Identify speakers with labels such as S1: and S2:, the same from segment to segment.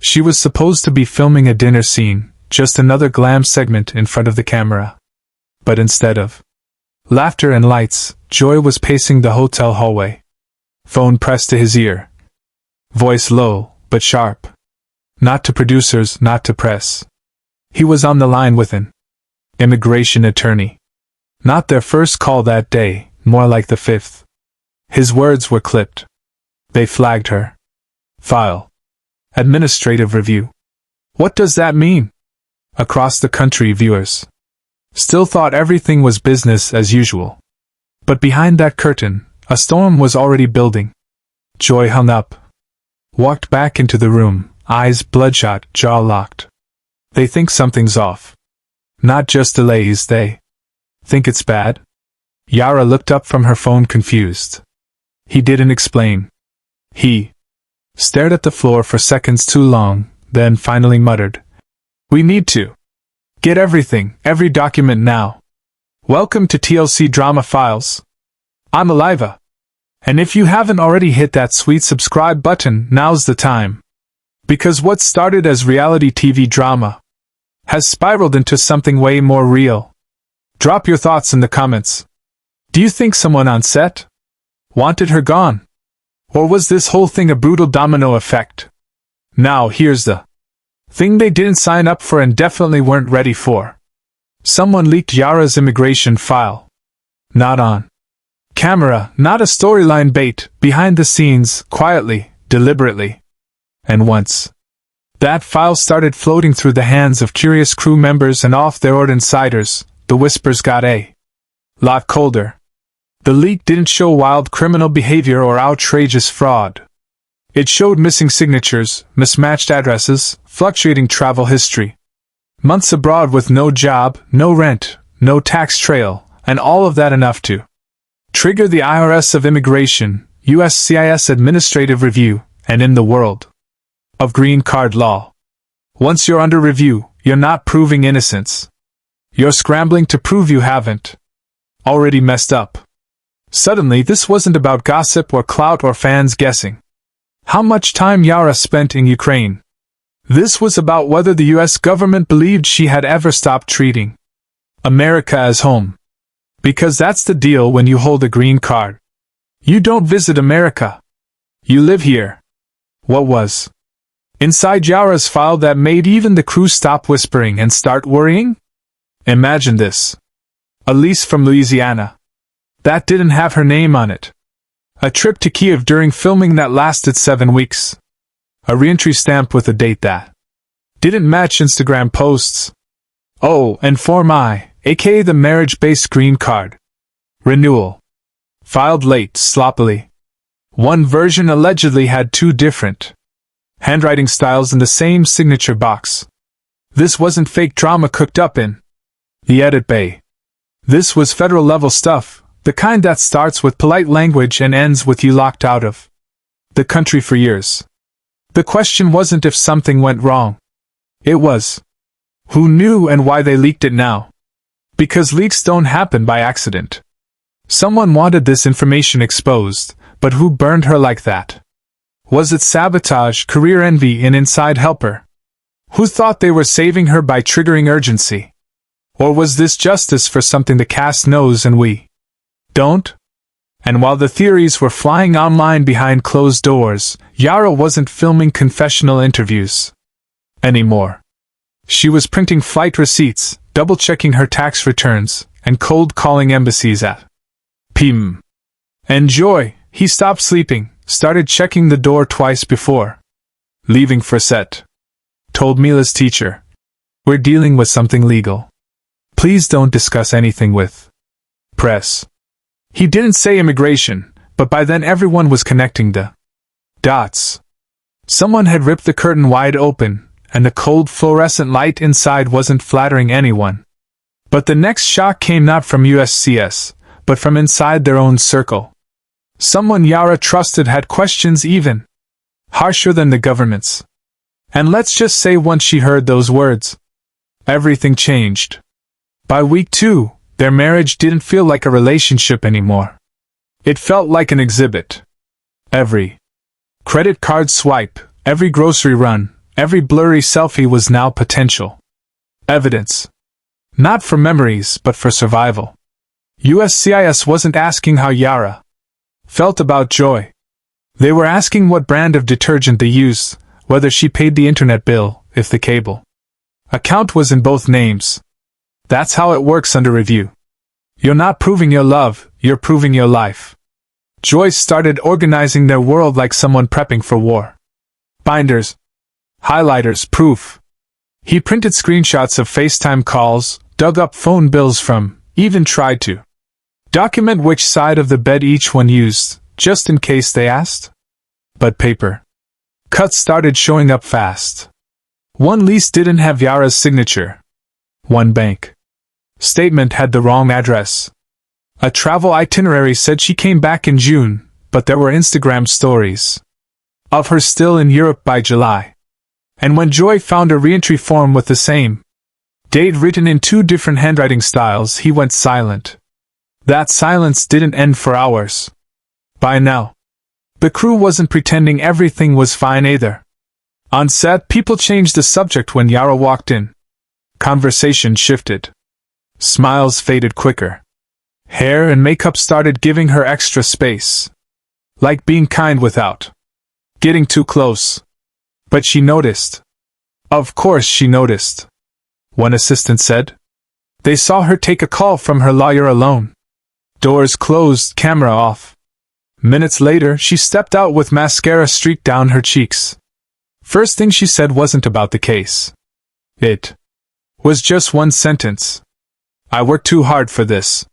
S1: She was supposed to be filming a dinner scene, just another glam segment in front of the camera. But instead of laughter and lights, Joy was pacing the hotel hallway. Phone pressed to his ear. Voice low, but sharp. Not to producers, not to press. He was on the line with an immigration attorney. Not their first call that day, more like the fifth. His words were clipped. They flagged her. File. Administrative review. What does that mean? Across the country, viewers still thought everything was business as usual. But behind that curtain, a storm was already building. Joy hung up. Walked back into the room, eyes bloodshot, jaw locked. They think something's off. Not just delays, they think it's bad? Yara looked up from her phone confused. He didn't explain. He stared at the floor for seconds too long, then finally muttered, "We need to get everything, every document now. Welcome to TLC Drama Files. I'm Aliva. And if you haven't already hit that sweet subscribe button, now's the time. Because what started as reality TV drama has spiraled into something way more real. Drop your thoughts in the comments. Do you think someone on set wanted her gone? Or was this whole thing a brutal domino effect? Now here's the thing they didn't sign up for and definitely weren't ready for. Someone leaked Yara's immigration file. Not on camera, not a storyline bait, behind the scenes, quietly, deliberately. And once that file started floating through the hands of curious crew members and off-the-record insiders, the whispers got a lot colder. The leak didn't show wild criminal behavior or outrageous fraud. It showed missing signatures, mismatched addresses, fluctuating travel history. Months abroad with no job, no rent, no tax trail, and all of that enough to trigger the IRS of Immigration, USCIS administrative review, and in the world of green card law. Once you're under review, you're not proving innocence. You're scrambling to prove you haven't already messed up. Suddenly, this wasn't about gossip or clout or fans guessing how much time Yara spent in Ukraine. This was about whether the US government believed she had ever stopped treating America as home. Because that's the deal when you hold a green card. You don't visit America. You live here. What was inside Yara's file that made even the crew stop whispering and start worrying? Imagine this. A lease from Louisiana that didn't have her name on it. A trip to Kiev during filming that lasted 7 weeks. A reentry stamp with a date that didn't match Instagram posts. Oh, and Form I, aka the marriage-based green card. Renewal. Filed late, sloppily. One version allegedly had 2 different handwriting styles in the same signature box. This wasn't fake drama cooked up in the edit bay. This was federal-level stuff, the kind that starts with polite language and ends with you locked out of the country for years. The question wasn't if something went wrong. It was who knew and why they leaked it now. Because leaks don't happen by accident. Someone wanted this information exposed, but who burned her like that? Was it sabotage, career envy, an inside helper? Who thought they were saving her by triggering urgency? Or was this justice for something the cast knows and we don't? And while the theories were flying online behind closed doors, Yara wasn't filming confessional interviews anymore. She was printing flight receipts, double-checking her tax returns, and cold-calling embassies at p.m. And Joy, he stopped sleeping, started checking the door twice before leaving for set. Told Mila's teacher, "We're dealing with something legal. Please don't discuss anything with press." He didn't say immigration, but by then everyone was connecting the dots. Someone had ripped the curtain wide open, and the cold fluorescent light inside wasn't flattering anyone. But the next shock came not from USCS, but from inside their own circle. Someone Yara trusted had questions even harsher than the government's. And let's just say once she heard those words, everything changed. By week 2, their marriage didn't feel like a relationship anymore. It felt like an exhibit. Every credit card swipe, every grocery run, Every blurry selfie was now potential evidence. Not for memories, but for survival. USCIS wasn't asking how Yara felt about Joy. They were asking what brand of detergent they used, whether she paid the internet bill, if the cable account was in both names. That's how it works under review. You're not proving your love, you're proving your life. Joy started organizing their world like someone prepping for war. Binders, highlighters, proof. He printed screenshots of FaceTime calls, dug up phone bills from, even tried to document which side of the bed each one used, just in case they asked. But paper cuts started showing up fast. One lease didn't have Yara's signature. One bank statement had the wrong address. A travel itinerary said she came back in June, but there were Instagram stories of her still in Europe by July. And when Joy found a reentry form with the same date written in 2 different handwriting styles, he went silent. That silence didn't end for hours. By now, the crew wasn't pretending everything was fine either. On set, people changed the subject when Yara walked in. Conversation shifted. Smiles faded quicker. Hair and makeup started giving her extra space. Like being kind without getting too close. But she noticed. Of course she noticed. One assistant said. They saw her take a call from her lawyer alone. Doors closed, camera off. Minutes later, she stepped out with mascara streaked down her cheeks. First thing she said wasn't about the case. It was just one sentence. I worked too hard for this.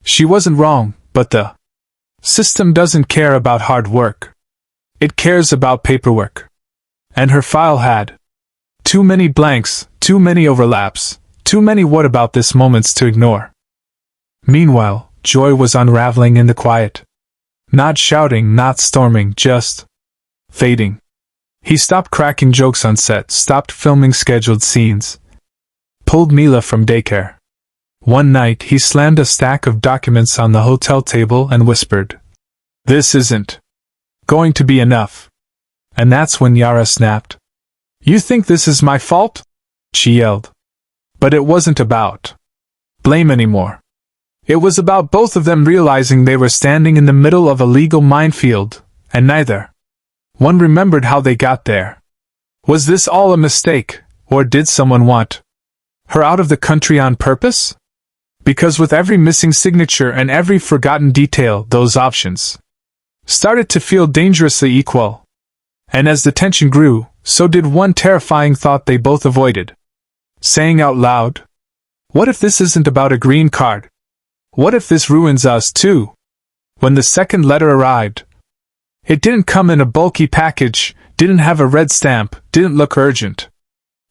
S1: She wasn't wrong, but the system doesn't care about hard work. It cares about paperwork. And her file had too many blanks, too many overlaps, too many what about this moments to ignore. Meanwhile, Joy was unraveling in the quiet. Not shouting, not storming, just fading. He stopped cracking jokes on set, stopped filming scheduled scenes, pulled Mila from daycare. One night, he slammed a stack of documents on the hotel table and whispered, "This isn't going to be enough." And that's when Yara snapped. "You think this is my fault?" she yelled. But it wasn't about blame anymore. It was about both of them realizing they were standing in the middle of a legal minefield, and neither one remembered how they got there. Was this all a mistake, or did someone want her out of the country on purpose? Because with every missing signature and every forgotten detail, those options started to feel dangerously equal. And as the tension grew, so did one terrifying thought they both avoided. Saying out loud, "What if this isn't about a green card? What if this ruins us too?" When the second letter arrived, it didn't come in a bulky package, didn't have a red stamp, didn't look urgent.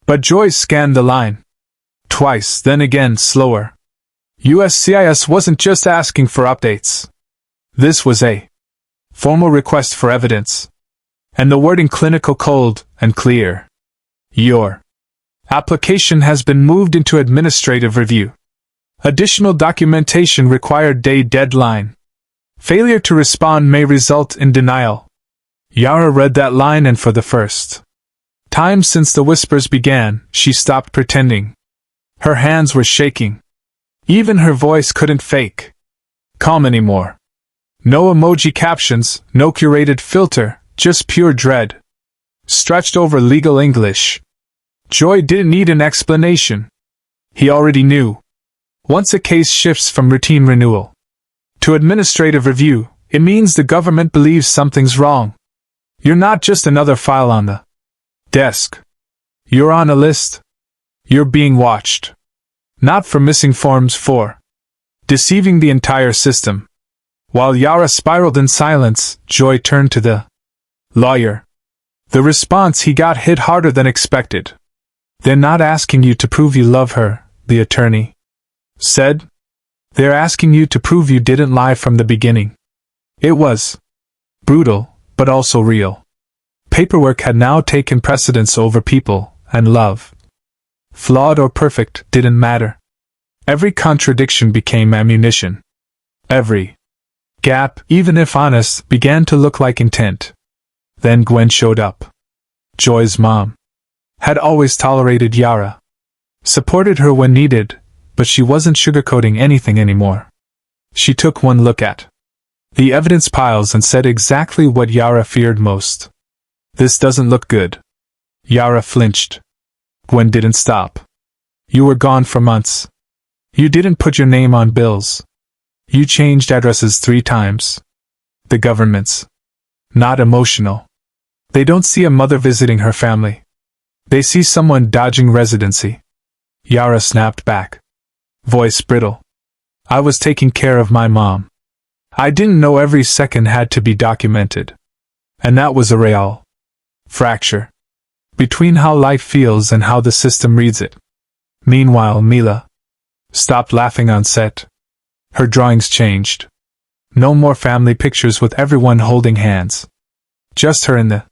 S1: But Joy scanned the line. Twice, then again, slower. USCIS wasn't just asking for updates. This was a formal request for evidence. And the wording clinical, cold, and clear. Your application has been moved into administrative review. Additional documentation required day deadline. Failure to respond may result in denial. Yara read that line, and for the first time since the whispers began, she stopped pretending. Her hands were shaking. Even her voice couldn't fake calm anymore. No emoji captions, no curated filter, just pure dread. Stretched over legal English. Joy didn't need an explanation. He already knew. Once a case shifts from routine renewal to administrative review, it means the government believes something's wrong. You're not just another file on the desk. You're on a list. You're being watched. Not for missing forms, for deceiving the entire system. While Yara spiraled in silence, Joy turned to the lawyer. The response he got hit harder than expected. "They're not asking you to prove you love her," the attorney said. "They're asking you to prove you didn't lie from the beginning." It was brutal, but also real. Paperwork had now taken precedence over people, and love, flawed or perfect, didn't matter. Every contradiction became ammunition. Every gap, even if honest, began to look like intent. Then Gwen showed up. Joy's mom. Had always tolerated Yara. Supported her when needed, but she wasn't sugarcoating anything anymore. She took one look at the evidence piles and said exactly what Yara feared most. This doesn't look good. Yara flinched. Gwen didn't stop. You were gone for months. You didn't put your name on bills. You changed addresses 3 times. The government's not emotional. They don't see a mother visiting her family. They see someone dodging residency. Yara snapped back. Voice brittle. I was taking care of my mom. I didn't know every second had to be documented. And that was a real fracture between how life feels and how the system reads it. Meanwhile, Mila stopped laughing on set. Her drawings changed. No more family pictures with everyone holding hands. Just her in the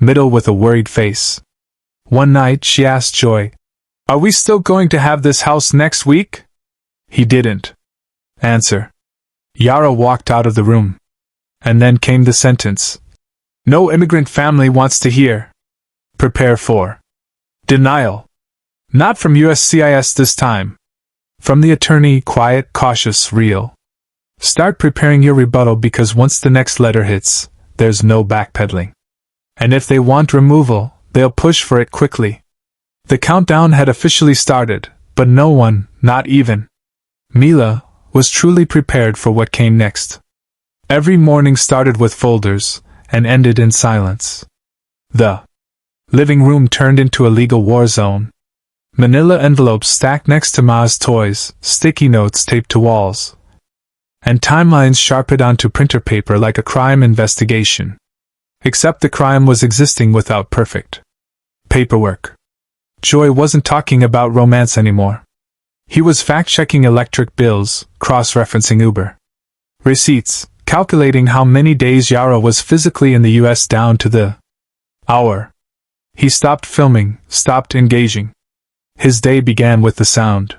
S1: middle with a worried face. One night she asked Joy, "Are we still going to have this house next week?" He didn't answer. Yara walked out of the room. And then came the sentence. No immigrant family wants to hear. Prepare for denial. Not from USCIS this time. From the attorney, quiet, cautious, real. Start preparing your rebuttal because once the next letter hits, there's no backpedaling. And if they want removal, they'll push for it quickly. The countdown had officially started, but no one, not even Mila, was truly prepared for what came next. Every morning started with folders, and ended in silence. The living room turned into a legal war zone. Manila envelopes stacked next to Ma's toys, sticky notes taped to walls, and timelines sharpened onto printer paper like a crime investigation. Except the crime was existing without perfect paperwork. Joy wasn't talking about romance anymore. He was fact-checking electric bills, cross-referencing Uber receipts, calculating how many days Yara was physically in the US down to the hour. He stopped filming, stopped engaging. His day began with the sound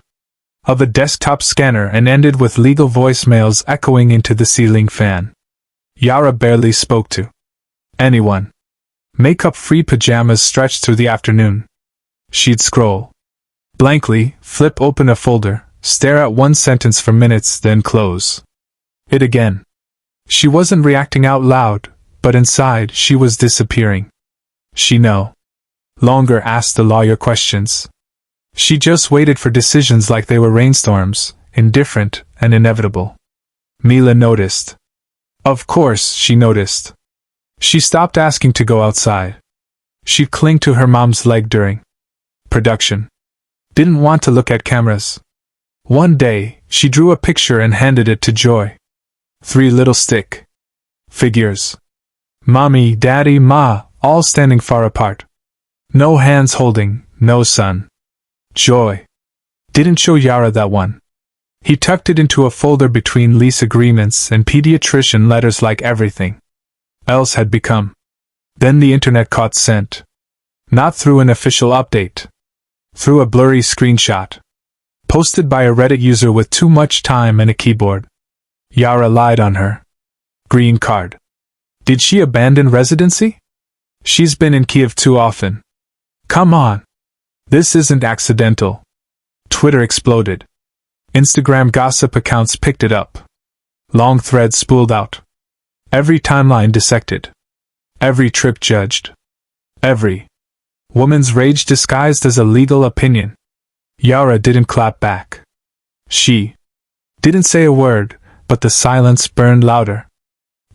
S1: of a desktop scanner and ended with legal voicemails echoing into the ceiling fan. Yara barely spoke to anyone. Makeup-free pajamas stretched through the afternoon. She'd scroll blankly, flip open a folder, stare at one sentence for minutes, then close it again. She wasn't reacting out loud, but inside she was disappearing. She no longer asked the lawyer questions. She just waited for decisions like they were rainstorms, indifferent and inevitable. Mila noticed. Of course, she noticed. She stopped asking to go outside. She'd cling to her mom's leg during production. Didn't want to look at cameras. One day, she drew a picture and handed it to Joy. 3 little stick figures. Mommy, Daddy, Ma, all standing far apart. No hands holding, no sun. Joy didn't show Yara that one. He tucked it into a folder between lease agreements and pediatrician letters like everything else had become. Then the internet caught scent. Not through an official update. Through a blurry screenshot. Posted by a Reddit user with too much time and a keyboard. Yara lied on her green card. Did she abandon residency? She's been in Kiev too often. Come on. This isn't accidental. Twitter exploded. Instagram gossip accounts picked it up. Long threads spooled out. Every timeline dissected. Every trip judged. Every woman's rage disguised as a legal opinion. Yara didn't clap back. She didn't say a word, but the silence burned louder.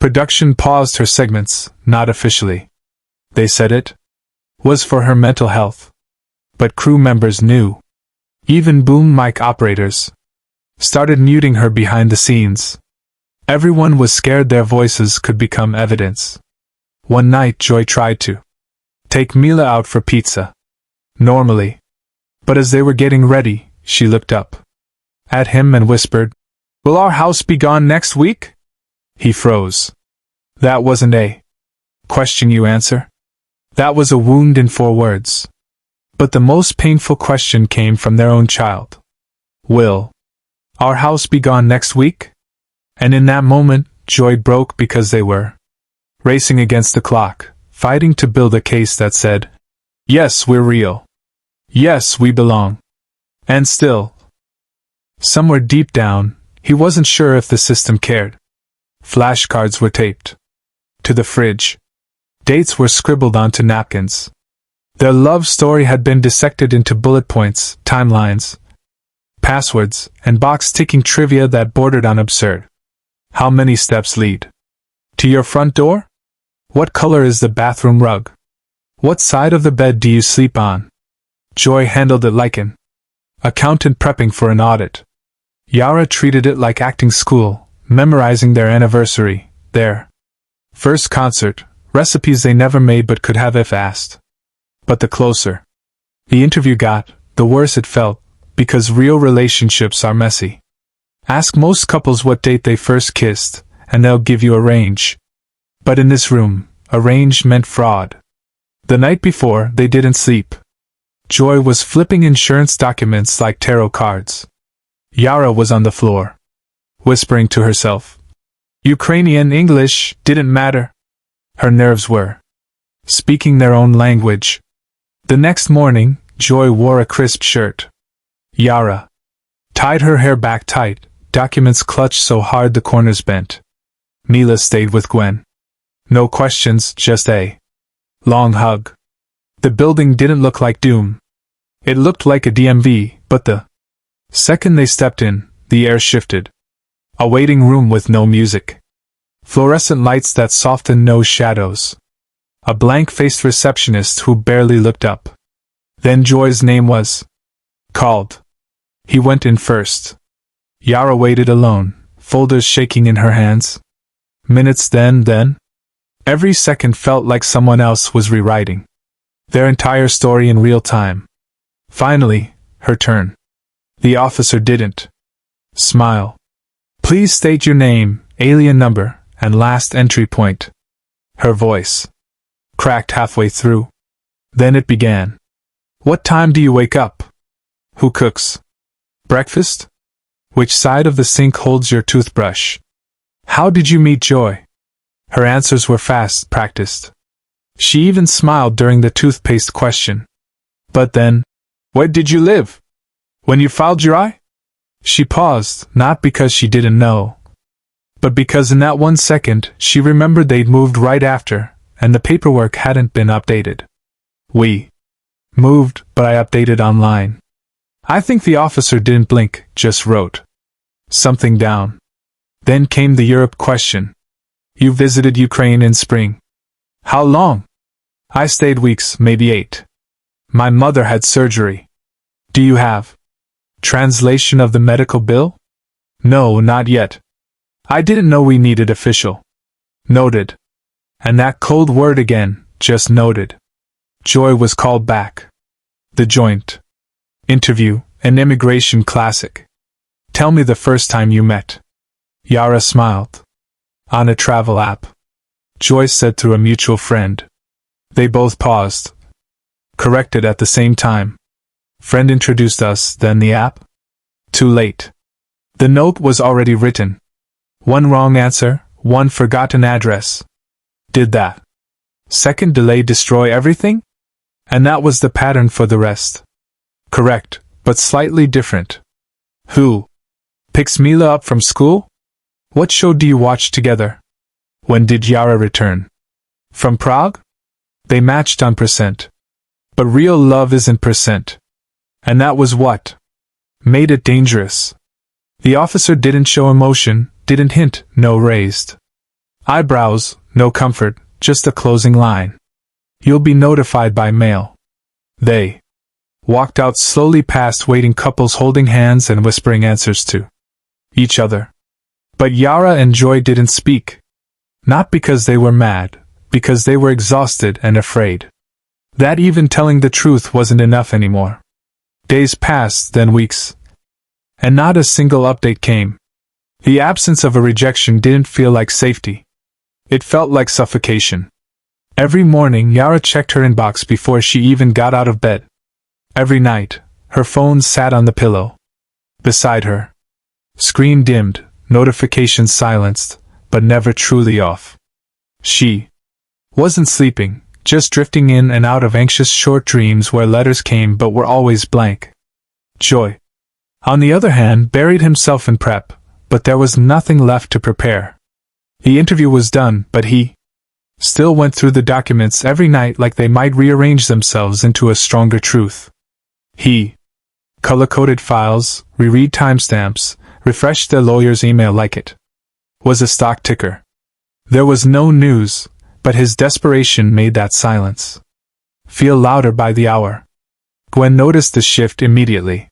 S1: Production paused her segments, not officially. They said it was for her mental health. But crew members knew. Even boom mic operators started muting her behind the scenes. Everyone was scared their voices could become evidence. One night Joy tried to take Mila out for pizza. Normally. But as they were getting ready, she looked up at him and whispered, "Will our house be gone next week?" He froze. That wasn't a question you answer. That was a wound in 4 words. But the most painful question came from their own child. Will our house be gone next week? And in that moment, joy broke because they were racing against the clock, fighting to build a case that said, Yes, we're real. Yes, we belong. And still, somewhere deep down, he wasn't sure if the system cared. Flashcards were taped to the fridge. Dates were scribbled onto napkins. Their love story had been dissected into bullet points, timelines, passwords, and box-ticking trivia that bordered on absurd. How many steps lead to your front door? What color is the bathroom rug? What side of the bed do you sleep on? Joy handled it like an accountant prepping for an audit. Yara treated it like acting school, memorizing their anniversary, their first concert, recipes they never made but could have if asked. But the closer the interview got, the worse it felt, because real relationships are messy. Ask most couples what date they first kissed, and they'll give you a range. But in this room, a range meant fraud. The night before, they didn't sleep. Joy was flipping insurance documents like tarot cards. Yara was on the floor, whispering to herself. Ukrainian English didn't matter. Her nerves were speaking their own language. The next morning, Joy wore a crisp shirt. Yara tied her hair back tight, documents clutched so hard the corners bent. Mila stayed with Gwen. No questions, just a long hug. The building didn't look like doom. It looked like a DMV, but the second they stepped in, the air shifted. A waiting room with no music. Fluorescent lights that softened no shadows. A blank-faced receptionist who barely looked up. Then Joy's name was called. He went in first. Yara waited alone, folders shaking in her hands. Minutes then. Every second felt like someone else was rewriting their entire story in real time. Finally, her turn. The officer didn't smile. Please state your name, alien number, and last entry point. Her voice cracked halfway through. Then it began. What time do you wake up? Who cooks breakfast? Which side of the sink holds your toothbrush? How did you meet Joy? Her answers were fast, practiced. She even smiled during the toothpaste question. But then, where did you live when you filed your I? She paused, not because she didn't know, but because in that 1 second she remembered they'd moved right after, and the paperwork hadn't been updated. We moved, but I updated online. I think the officer didn't blink, just wrote something down. Then came the Europe question. You visited Ukraine in spring. How long? I stayed weeks, maybe 8. My mother had surgery. Do you have translation of the medical bill? No, not yet. I didn't know we needed official. Noted. And that cold word again, just noted. Joy was called back. The joint interview, an immigration classic. Tell me the first time you met. Yara smiled. On a travel app. Joy said through a mutual friend. They both paused. Corrected at the same time. Friend introduced us, then the app? Too late. The note was already written. One wrong answer, one forgotten address. Did that second delay destroy everything? And that was the pattern for the rest. Correct, but slightly different. Who picks Mila up from school? What show do you watch together? When did Yara return? From Prague? They matched on percent. But real love isn't percent. And that was what made it dangerous. The officer didn't show emotion, didn't hint, no raised eyebrows, no comfort, just a closing line. You'll be notified by mail. They walked out slowly past waiting couples holding hands and whispering answers to each other. But Yara and Joy didn't speak. Not because they were mad, because they were exhausted and afraid. That even telling the truth wasn't enough anymore. Days passed, then weeks. And not a single update came. The absence of a rejection didn't feel like safety. It felt like suffocation. Every morning Yara checked her inbox before she even got out of bed. Every night, her phone sat on the pillow beside her. Screen dimmed, notifications silenced, but never truly off. She wasn't sleeping, just drifting in and out of anxious short dreams where letters came but were always blank. Joy, on the other hand, buried himself in prep, but there was nothing left to prepare. The interview was done, but he still went through the documents every night like they might rearrange themselves into a stronger truth. He color-coded files, reread timestamps, refreshed their lawyer's email like it was a stock ticker. There was no news, but his desperation made that silence feel louder by the hour. Gwen noticed the shift immediately.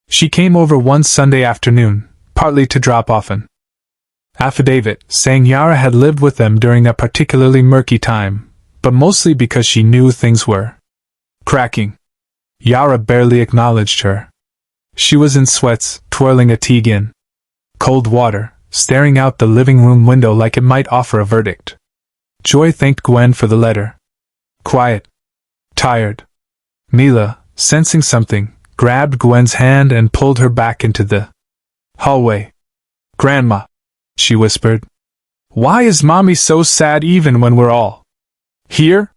S1: She came over one Sunday afternoon, partly to drop off an affidavit saying Yara had lived with them during a particularly murky time, but mostly because she knew things were cracking. Yara barely acknowledged her. She was in sweats, twirling a teague in cold water, staring out the living room window like it might offer a verdict. Joy thanked Gwen for the letter. Quiet. Tired. Mila, sensing something, grabbed Gwen's hand and pulled her back into the hallway. Grandma, she whispered. Why is Mommy so sad even when we're all here?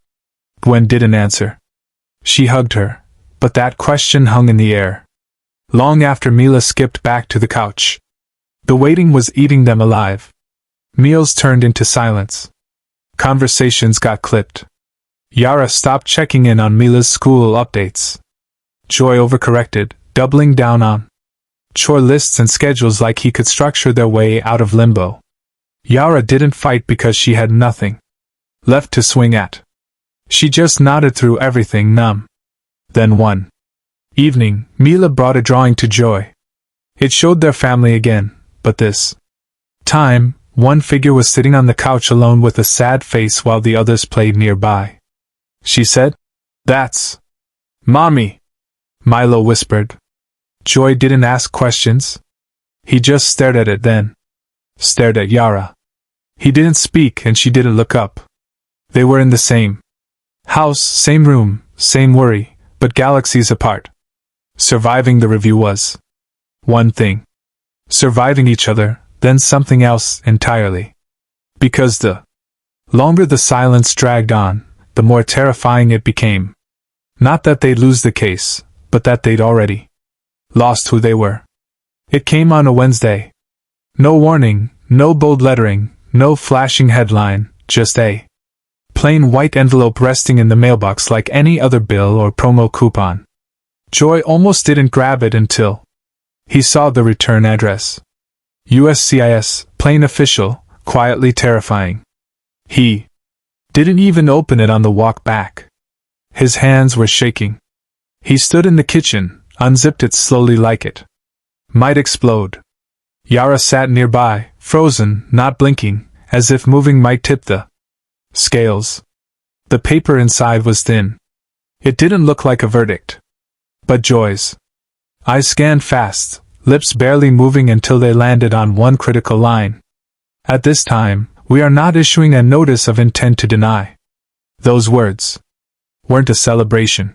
S1: Gwen didn't answer. She hugged her, but that question hung in the air. Long after Mila skipped back to the couch. The waiting was eating them alive. Meals turned into silence. Conversations got clipped. Yara stopped checking in on Mila's school updates. Joy overcorrected, doubling down on chore lists and schedules like he could structure their way out of limbo. Yara didn't fight because she had nothing left to swing at. She just nodded through everything numb. Then one evening, Mila brought a drawing to Joy. It showed their family again, but this time, one figure was sitting on the couch alone with a sad face while the others played nearby. She said, "That's Mommy," Milo whispered. Joy didn't ask questions. He just stared at it, then stared at Yara. He didn't speak and she didn't look up. They were in the same house, same room, same worry, but galaxies apart. Surviving the review was one thing. Surviving each other, then something else entirely. Because the longer the silence dragged on, the more terrifying it became. Not that they'd lose the case, but that they'd already lost who they were. It came on a Wednesday. No warning, no bold lettering, no flashing headline, just a plain white envelope resting in the mailbox like any other bill or promo coupon. Joy almost didn't grab it until he saw the return address. USCIS, plain official, quietly terrifying. He didn't even open it on the walk back. His hands were shaking. He stood in the kitchen, unzipped it slowly like it might explode. Yara sat nearby, frozen, not blinking, as if moving might tip the scales. The paper inside was thin. It didn't look like a verdict. But Joy's eyes scanned fast, lips barely moving until they landed on one critical line. At this time, we are not issuing a notice of intent to deny. Those words weren't a celebration.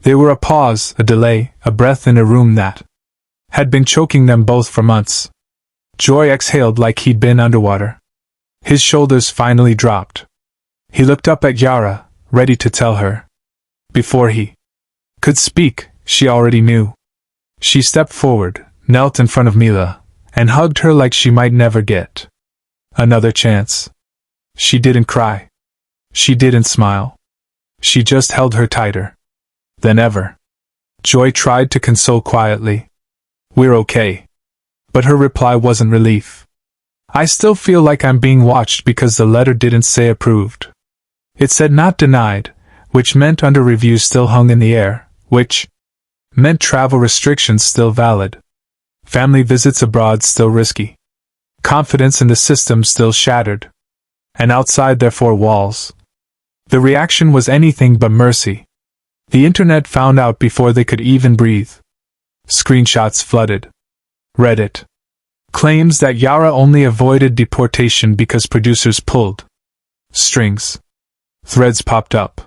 S1: They were a pause, a delay, a breath in a room that had been choking them both for months. Joy exhaled like he'd been underwater. His shoulders finally dropped. He looked up at Yara, ready to tell her. Before he could speak, she already knew. She stepped forward, knelt in front of Mila, and hugged her like she might never get another chance. She didn't cry. She didn't smile. She just held her tighter than ever. Joy tried to console quietly. "We're okay." But her reply wasn't relief. "I still feel like I'm being watched because the letter didn't say approved. It said not denied, which meant under review still hung in the air, which meant travel restrictions still valid. Family visits abroad still risky. Confidence in the system still shattered. And outside their four walls. The reaction was anything but mercy. The internet found out before they could even breathe. Screenshots flooded. Reddit. Claims that Yara only avoided deportation because producers pulled strings. Threads popped up.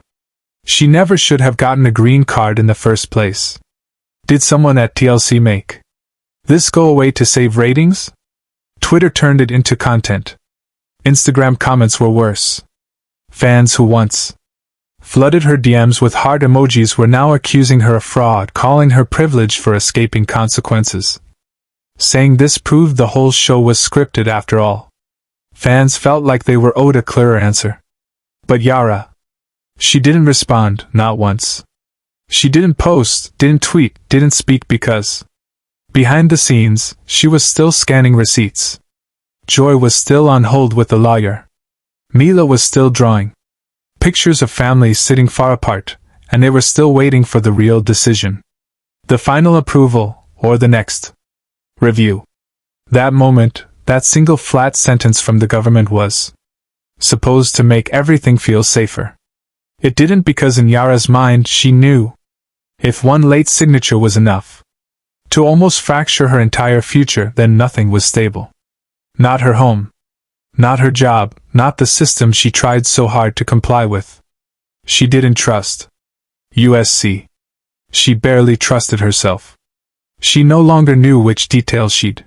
S1: She never should have gotten a green card in the first place. Did someone at TLC make this go away to save ratings? Twitter turned it into content. Instagram comments were worse. Fans who once flooded her DMs with heart emojis were now accusing her of fraud, calling her privileged for escaping consequences. Saying this proved the whole show was scripted after all. Fans felt like they were owed a clearer answer. But Yara, she didn't respond, not once. She didn't post, didn't tweet, didn't speak because, behind the scenes, she was still scanning receipts. Joy was still on hold with the lawyer. Mila was still drawing pictures of families sitting far apart, and they were still waiting for the real decision. The final approval, or the next review. That moment, that single flat sentence from the government was supposed to make everything feel safer. It didn't because in Yara's mind she knew, if one late signature was enough to almost fracture her entire future, then nothing was stable. Not her home. Not her job, not the system she tried so hard to comply with. She didn't trust USC. She barely trusted herself. She no longer knew which details she'd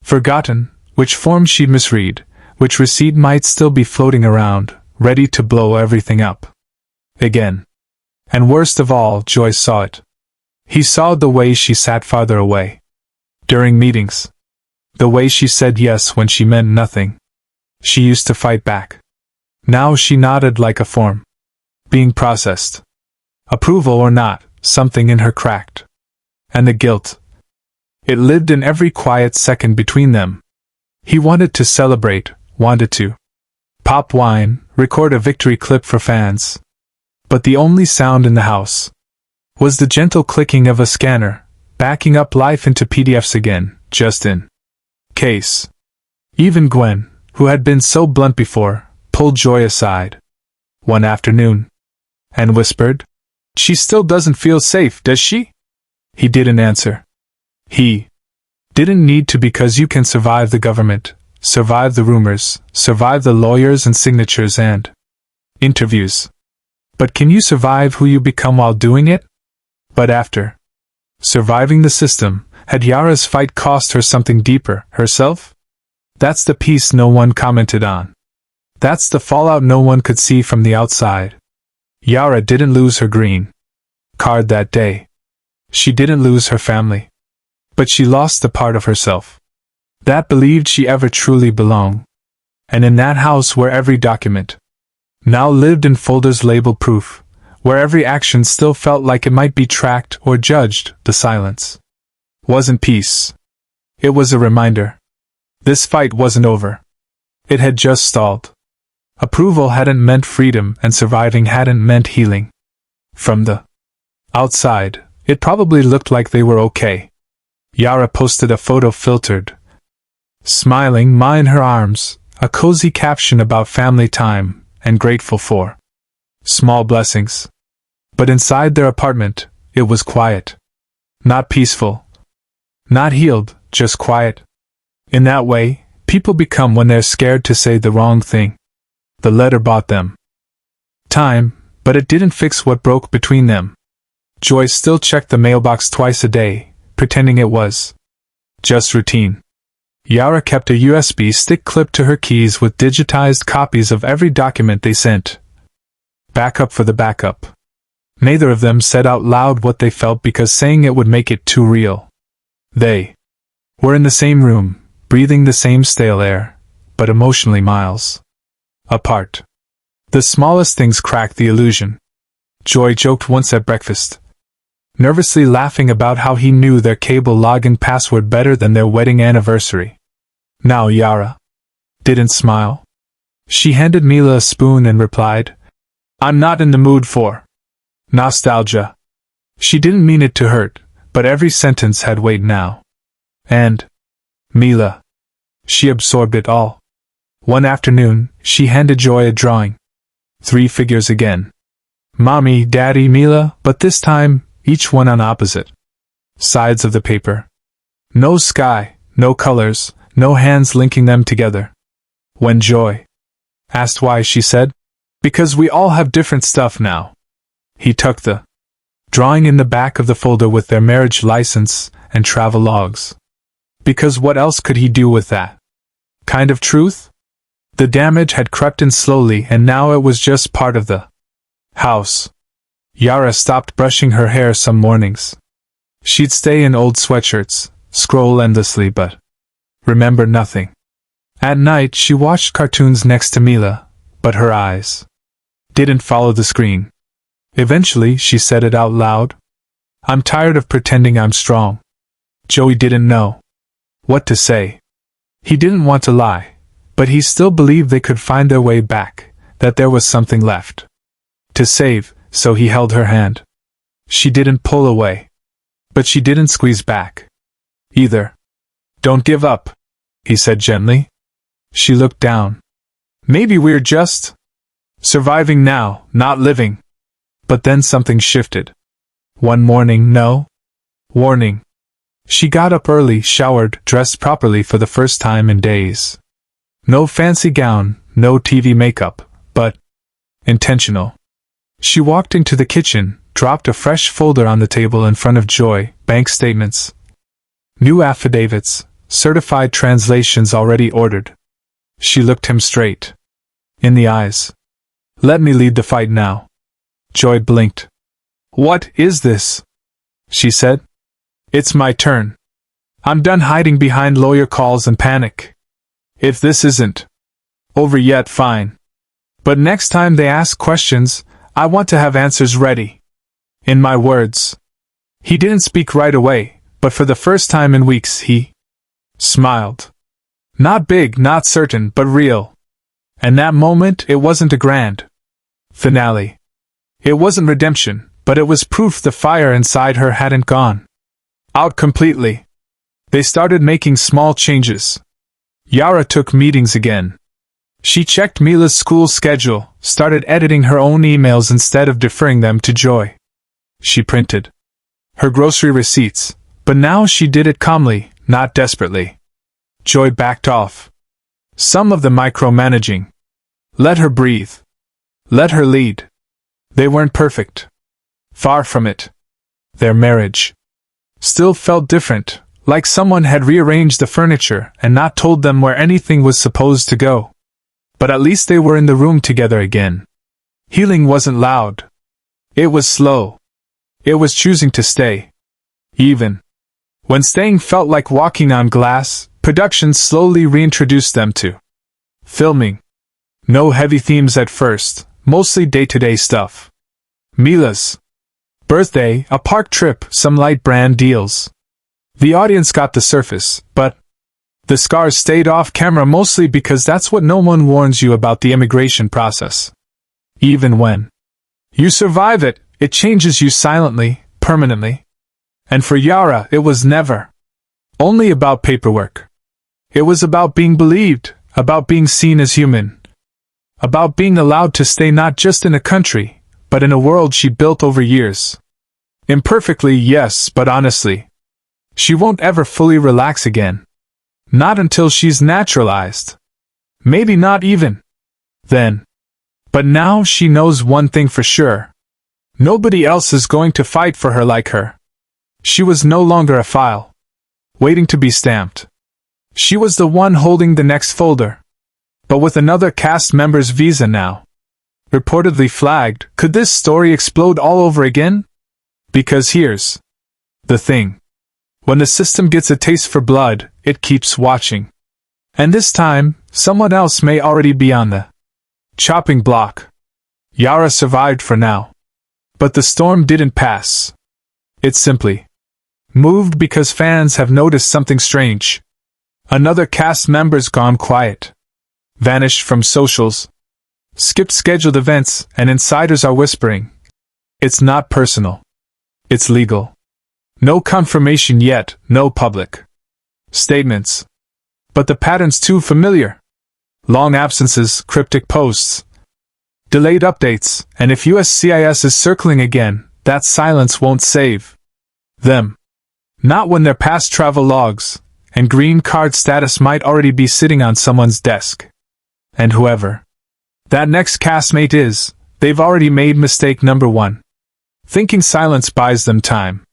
S1: forgotten, which form she'd misread, which receipt might still be floating around, ready to blow everything up again. And worst of all, Joy saw it. He saw the way she sat farther away during meetings. The way she said yes when she meant nothing. She used to fight back. Now she nodded like a form being processed. Approval or not, something in her cracked. And the guilt. It lived in every quiet second between them. He wanted to celebrate, wanted to pop wine, record a victory clip for fans. But the only sound in the house was the gentle clicking of a scanner, backing up life into PDFs again, just in case. Even Gwen, who had been so blunt before, pulled Joy aside one afternoon and whispered, "She still doesn't feel safe, does she?" He didn't answer. He didn't need to, because you can survive the government, survive the rumors, survive the lawyers and signatures and interviews. But can you survive who you become while doing it? But after surviving the system, had Yara's fight cost her something deeper, herself? That's the piece no one commented on. That's the fallout no one could see from the outside. Yara didn't lose her green card that day. She didn't lose her family. But she lost a part of herself that believed she ever truly belonged. And in that house where every document now lived in folders labeled proof, where every action still felt like it might be tracked or judged, the silence wasn't peace. It was a reminder. This fight wasn't over. It had just stalled. Approval hadn't meant freedom, and surviving hadn't meant healing. From the outside, it probably looked like they were okay. Yara posted a photo filtered, smiling, Ma in her arms, a cozy caption about family time, and grateful for small blessings. But inside their apartment, it was quiet. Not peaceful. Not healed, just quiet. In that way, people become when they're scared to say the wrong thing. The letter bought them time, but it didn't fix what broke between them. Joy still checked the mailbox twice a day, pretending it was just routine. Yara kept a USB stick clipped to her keys with digitized copies of every document they sent. Backup for the backup. Neither of them said out loud what they felt, because saying it would make it too real. They were in the same room, breathing the same stale air, but emotionally miles apart. The smallest things cracked the illusion. Joy joked once at breakfast, nervously laughing about how he knew their cable login password better than their wedding anniversary. Now Yara didn't smile. She handed Mila a spoon and replied, "I'm not in the mood for nostalgia." She didn't mean it to hurt, but every sentence had weight now. And Mila. She absorbed it all. One afternoon, she handed Joy a drawing. 3 figures again. Mommy, Daddy, Mila, but this time, each one on opposite sides of the paper. No sky, no colors, no hands linking them together. When Joy asked why, she said, "Because we all have different stuff now." He tucked the drawing in the back of the folder with their marriage license and travel logs. Because what else could he do with that kind of truth? The damage had crept in slowly, and now it was just part of the House. Yara stopped brushing her hair some mornings. She'd stay in old sweatshirts, scroll endlessly but remember nothing. At night she watched cartoons next to Mila, but her eyes didn't follow the screen. Eventually she said it out loud. I'm tired of pretending I'm strong. Joey didn't know what to say. He didn't want to lie, but he still believed they could find their way back, that there was something left to save, so he held her hand. She didn't pull away, but she didn't squeeze back either. Don't give up, he said gently. She looked down. Maybe we're just surviving now, not living. But then something shifted. One morning, no warning. She got up early, showered, dressed properly for the first time in days. No fancy gown, no TV makeup, but intentional. She walked into the kitchen, dropped a fresh folder on the table in front of Joy, bank statements, new affidavits, certified translations already ordered. She looked him straight in the eyes. Let me lead the fight now. Joy blinked. What is this? She said. It's my turn. I'm done hiding behind lawyer calls and panic. If this isn't over yet, fine. But next time they ask questions, I want to have answers ready. In my words. He didn't speak right away, but for the first time in weeks he smiled. Not big, not certain, but real. And that moment, it wasn't a grand finale. It wasn't redemption, but it was proof the fire inside her hadn't gone out completely. They started making small changes. Yara took meetings again. She checked Mila's school schedule, started editing her own emails instead of deferring them to Joy. She printed her grocery receipts, but now she did it calmly, not desperately. Joy backed off. Some of the micromanaging. Let her breathe. Let her lead. They weren't perfect. Far from it. Their marriage still felt different, like someone had rearranged the furniture and not told them where anything was supposed to go. But at least they were in the room together again. Healing wasn't loud. It was slow. It was choosing to stay. Even when staying felt like walking on glass, production slowly reintroduced them to filming. No heavy themes at first, mostly day-to-day stuff. Mila's birthday, a park trip, some light brand deals. The audience got the surface, but the scars stayed off camera mostly because that's what no one warns you about the immigration process. Even when you survive it, it changes you silently, permanently. And for Yara, it was never only about paperwork. It was about being believed, about being seen as human, about being allowed to stay not just in a country, but in a world she built over years. Imperfectly, yes, but honestly. She won't ever fully relax again. Not until she's naturalized. Maybe not even then. But now she knows one thing for sure. Nobody else is going to fight for her like her. She was no longer a file, waiting to be stamped. She was the one holding the next folder. But with another cast member's visa now reportedly flagged, could this story explode all over again? Because here's the thing. When the system gets a taste for blood, it keeps watching. And this time, someone else may already be on the chopping block. Yara survived for now. But the storm didn't pass. It simply moved because fans have noticed something strange. Another cast member's gone quiet. Vanished from socials. Skipped scheduled events, and insiders are whispering. It's not personal. It's legal. No confirmation yet, no public statements. But the pattern's too familiar. Long absences, cryptic posts, delayed updates, and if USCIS is circling again, that silence won't save them. Not when their past travel logs and green card status might already be sitting on someone's desk. And whoever that next castmate is, they've already made mistake number one. Thinking silence buys them time.